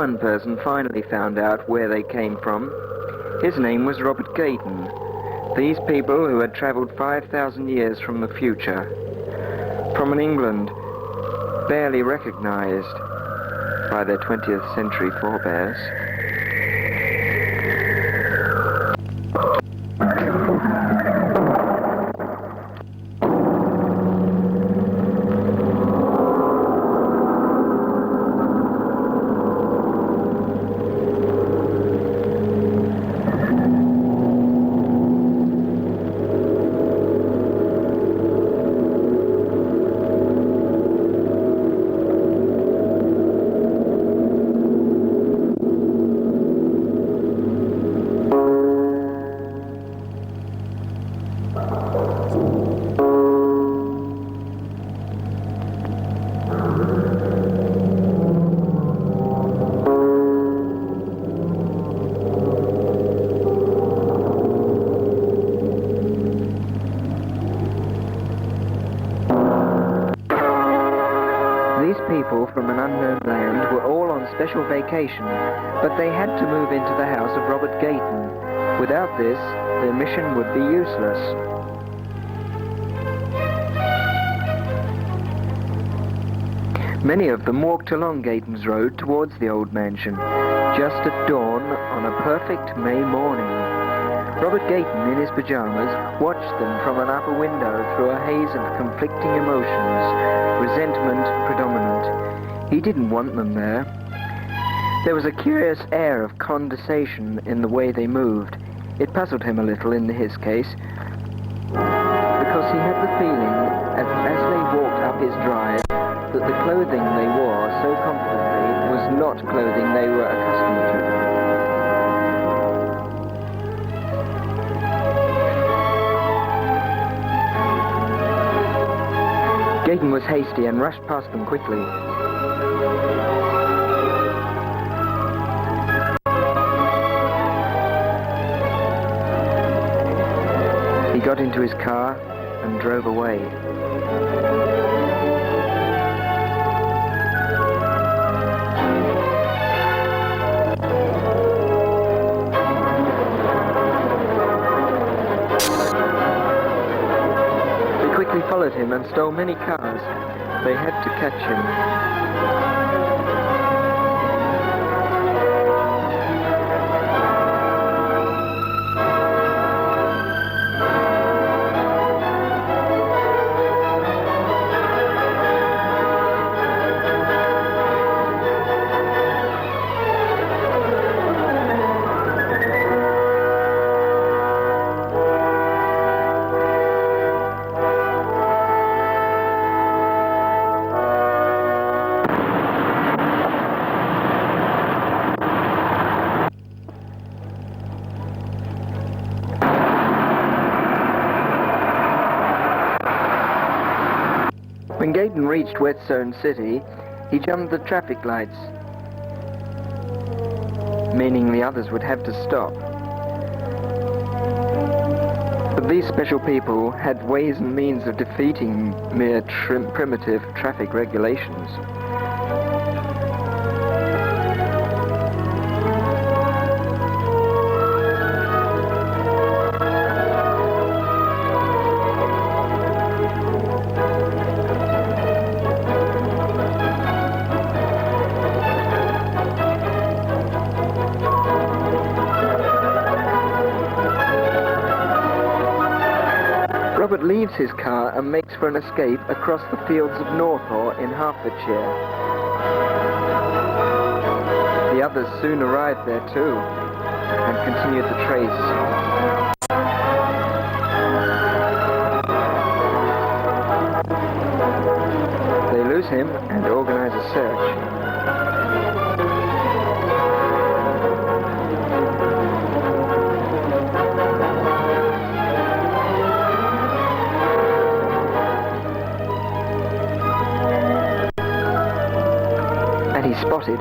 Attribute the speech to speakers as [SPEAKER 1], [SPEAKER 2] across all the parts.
[SPEAKER 1] one person finally found out where they came from. His name was Robert Gayton. These people who had travelled 5,000 years from the future, from an England barely recognised by their 20th century forebears. People from an unknown land were all on special vacation, but they had to move into the house of Robert Gayton. Without this, their mission would be useless. Many of them walked along Gayton's road towards the old mansion, just at dawn on a perfect May morning. Robert Gayton, in his pajamas, watched them from an upper window through a haze of conflicting emotions, resentment predominant. He didn't want them there. There was a curious air of condescension in the way they moved. It puzzled him a little in his case, because he had the feeling, as they walked up his drive, that the clothing they wore so confidently was not clothing they were accustomed to. Gayton was hasty and rushed past them quickly. He got into his car and drove away. Followed him and stole many cars. They had to catch him. When Gayton reached Whetstone City, he jumped the traffic lights, meaning the others would have to stop. But these special people had ways and means of defeating mere primitive traffic regulations. Robert leaves his car and makes for an escape across the fields of Northaw in Hertfordshire. The others soon arrived there too, and continued the trace. They lose him and organize a search. Spotted.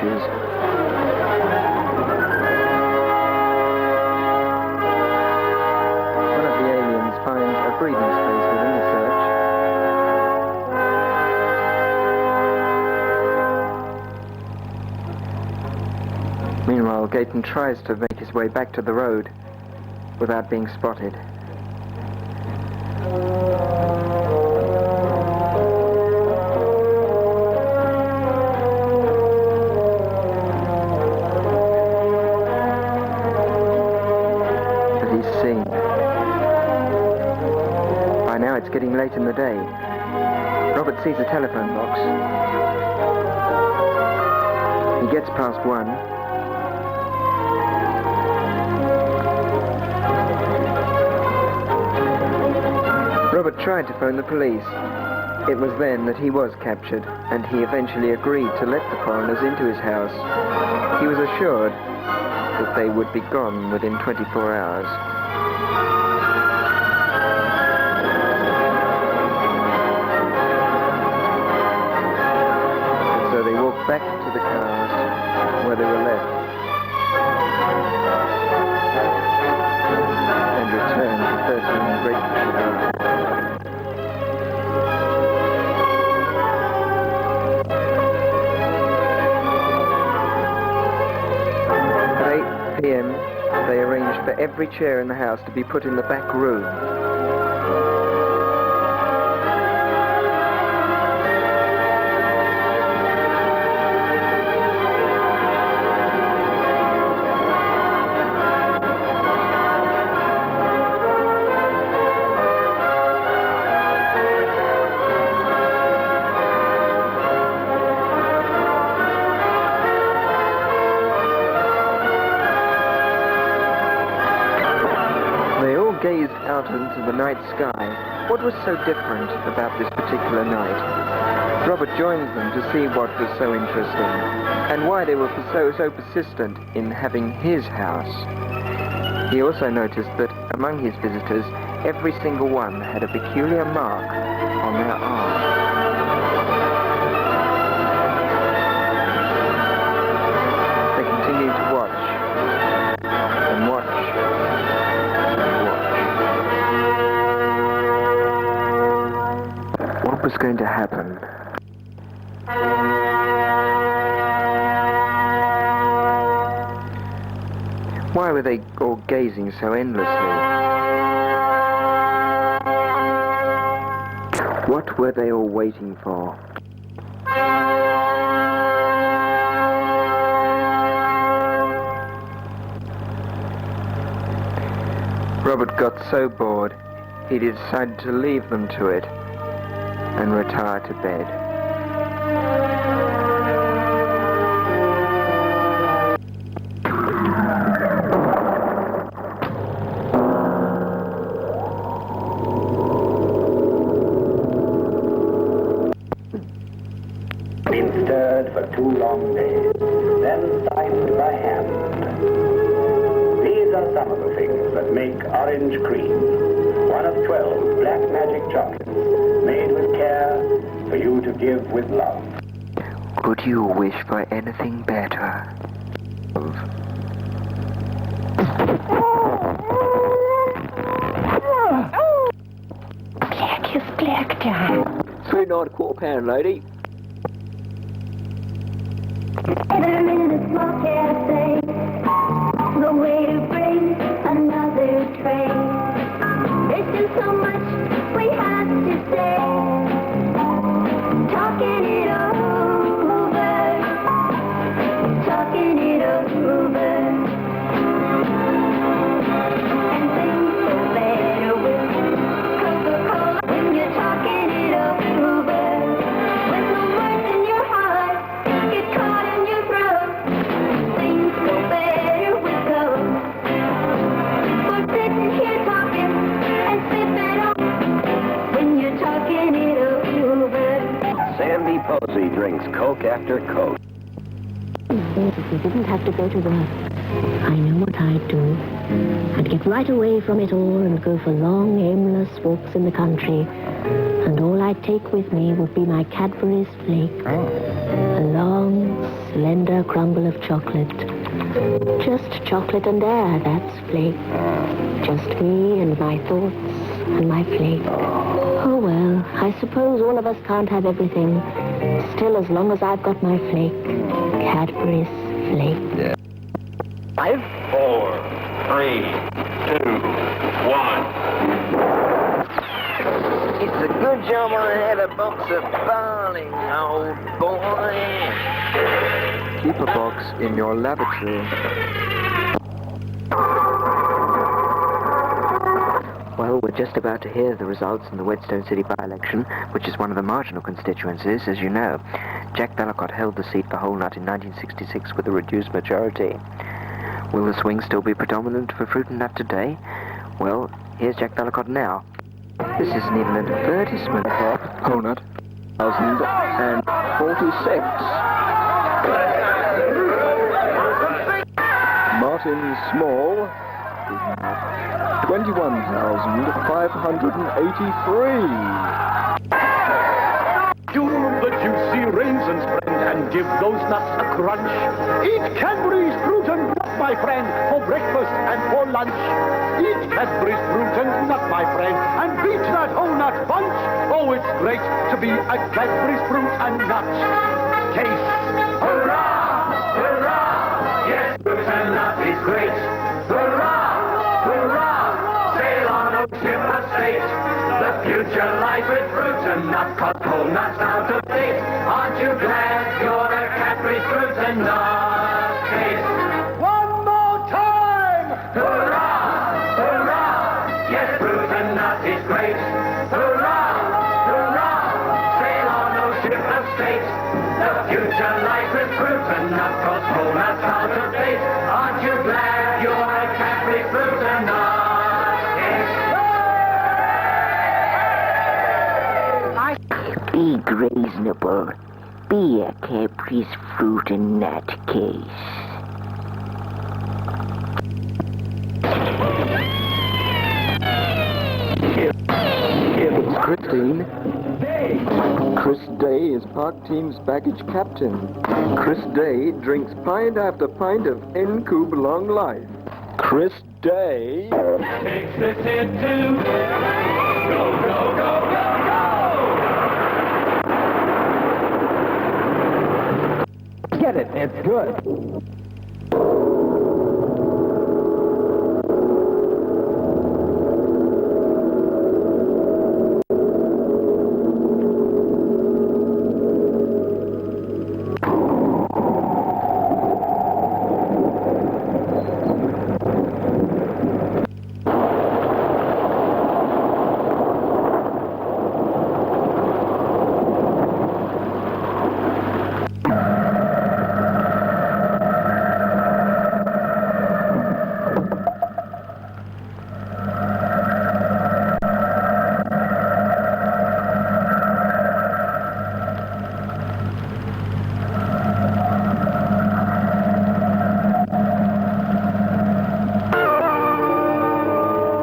[SPEAKER 1] bushes. One of the aliens finds a breathing space within the search. Meanwhile, Gaten tries to make his way back to the road without being spotted. But he's seen. By now it's getting late in the day. Robert sees a telephone box. He gets past one. Robert tried to phone the police. It was then that he was captured, and he eventually agreed to let the foreigners into his house. He was assured that they would be gone within 24 hours. And so they walked back to the cars where they were left and returned to 13 Redcliffe Drive. PM, they arranged for every chair in the house to be put in the back room. Gazed out into the night sky. What was so different about this particular night? Robert joins them to see what was so interesting and why they were so persistent in having his house. He also noticed that among his visitors, every single one had a peculiar mark on their arm. They continued to watch and watch. What was going to happen? Why were they all gazing so endlessly? What were they all waiting for? Robert got so bored, he decided to leave them to it and retire to bed.
[SPEAKER 2] Been stirred for 2 long days, then signed by hand. These are some of the things that make Orange Cream, one of 12 black magic chocolates made with care for you to give with love.
[SPEAKER 1] Could you wish for anything better?
[SPEAKER 3] Black is black time.
[SPEAKER 1] £3.95 £1, lady.
[SPEAKER 3] And I'm in a small cafe, the way to bring another train. There's just so much we have to say, talking it over, talking it over. And things go better with Coca-Cola when you're talking it over. When the words in your heart get caught in your throat, things go better with Coke. We're sitting here talking and sipping on when you're talking it over.
[SPEAKER 2] Sandy Posey drinks Coke after Coke.
[SPEAKER 4] If you didn't have to go to work, I know what I'd do. I'd get right away from it all and go for long, aimless walks in the country. And all I'd take with me would be my Cadbury's flake. A long, slender crumble of chocolate. Just chocolate and air, that's Flake. Just me and my thoughts and my Flake. Oh, well, I suppose all of us can't have everything. Still, as long as I've got my Flake. Cadbury's Flake.
[SPEAKER 1] Yeah.
[SPEAKER 5] 5, 4, 3, 2, 1.
[SPEAKER 1] It's a good job I had a box of barley, old boy. Keep a box in your lavatory. Well, we're just about to hear the results in the Whetstone City by-election, which is one of the marginal constituencies, as you know. Jack Dallacott held the seat for Whole Nut in 1966 with a reduced majority. Will the swing still be predominant for Fruit and Nut today? Well, here's Jack Dallacott now. This isn't even an advertisement. Whole Nut, 1,046. Martin Small, 21,583.
[SPEAKER 6] Do the juicy raisins, friend, and give those nuts a crunch. Eat Cadbury's Fruit and Nut, my friend, for breakfast and for lunch. Eat Cadbury's Fruit and Nut, my friend, and beat that whole nut bunch. Oh, it's great to be a Cadbury's Fruit and Nut. Taste.
[SPEAKER 2] Hurrah! Hurrah! Yes, Fruit and Nut is great. Hurrah! Hurrah! Sail on, oh ship of state. The future lies with Fruit and Nut, 'cause whole nuts out of date. Aren't you glad you're a Cadbury's Fruit and Nut taste?
[SPEAKER 6] One more time!
[SPEAKER 2] Hurrah! Hurrah! Yes, Fruit and Nut is great. Hurrah! Hurrah! Sail on, oh ship of state. The future lies with Fruit and Nut, 'cause whole nuts out of date. Aren't you glad you're a Cadbury's Fruit and Nut taste?
[SPEAKER 7] Be reasonable. Be a Cadbury's Fruit and Nut case.
[SPEAKER 1] It's Christine. Chris Day is Park Team's baggage captain. Chris Day drinks pint after pint of N-Cube Long Life. Chris Day
[SPEAKER 5] Takes this into go, go, go, go, go!
[SPEAKER 6] Get it, it's good.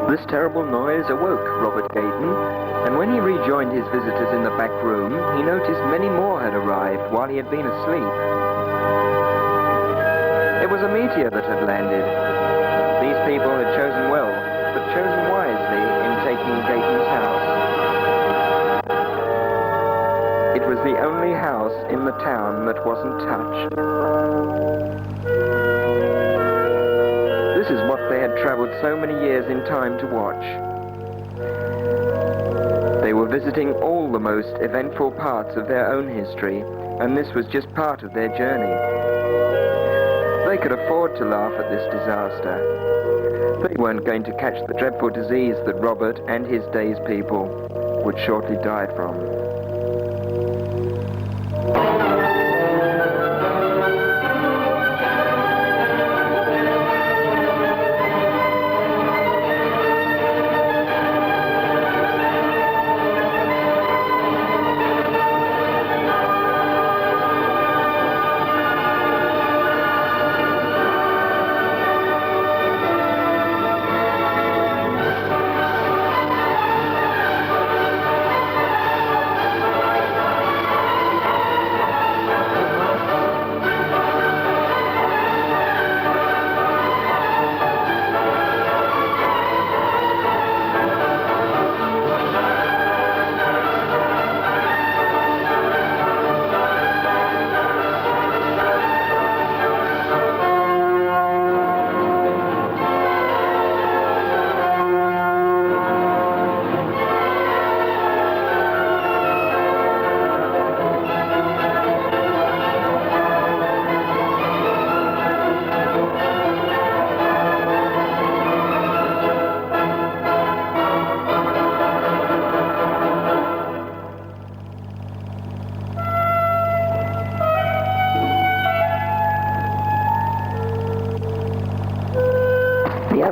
[SPEAKER 1] This terrible noise awoke Robert Gayton, and when he rejoined his visitors in the back room, he noticed many more had arrived while he had been asleep. It was a meteor that had landed. These people had chosen well, but chosen wisely in taking Gayton's house. It was the only house in the town that wasn't touched. This is what they had traveled so many years in time to watch. They were visiting all the most eventful parts of their own history, and this was just part of their journey. They could afford to laugh at this disaster. They weren't going to catch the dreadful disease that Robert and his day's people would shortly die from.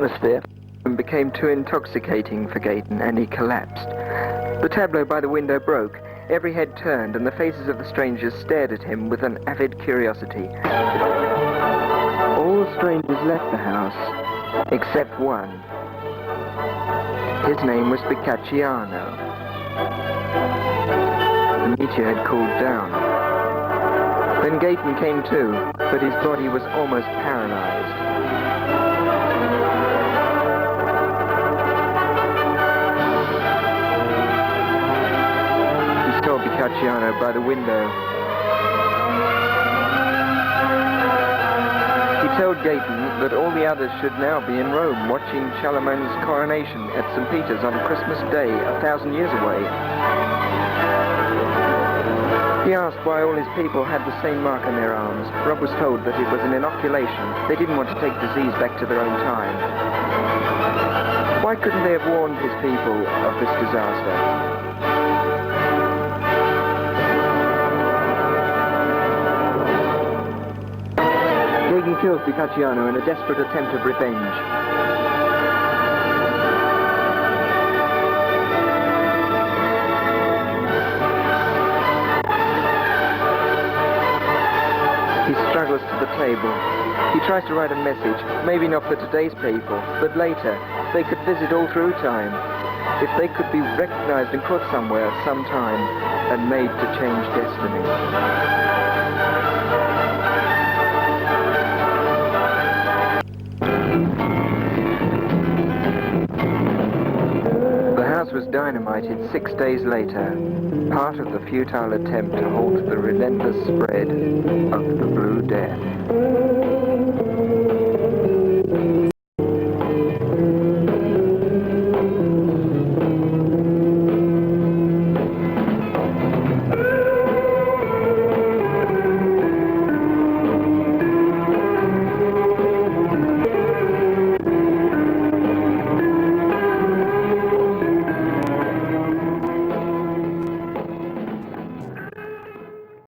[SPEAKER 1] atmosphere became too intoxicating for Gaydon, and he collapsed. The tableau by the window broke. Every head turned, and the faces of the strangers stared at him with an avid curiosity. All the strangers left the house, except one. His name was Boccacciano. The meteor had cooled down. Then Gaydon came to, but his body was almost paralyzed. He saw Boccacciano by the window. He told Gaydon that all the others should now be in Rome watching Charlemagne's coronation at St. Peter's on Christmas Day 1,000 years away. He asked why all his people had the same mark on their arms. Rob was told that it was an inoculation. They didn't want to take disease back to their own time. Why couldn't they have warned his people of this disaster? Gaydon kills Boccacciano in a desperate attempt of revenge. He struggles to the table. He tries to write a message, maybe not for today's people, but later. They could visit all through time. If they could be recognized and put somewhere, sometime, and made to change destiny. Was dynamited 6 days later, part of the futile attempt to halt the relentless spread of the Blue Death.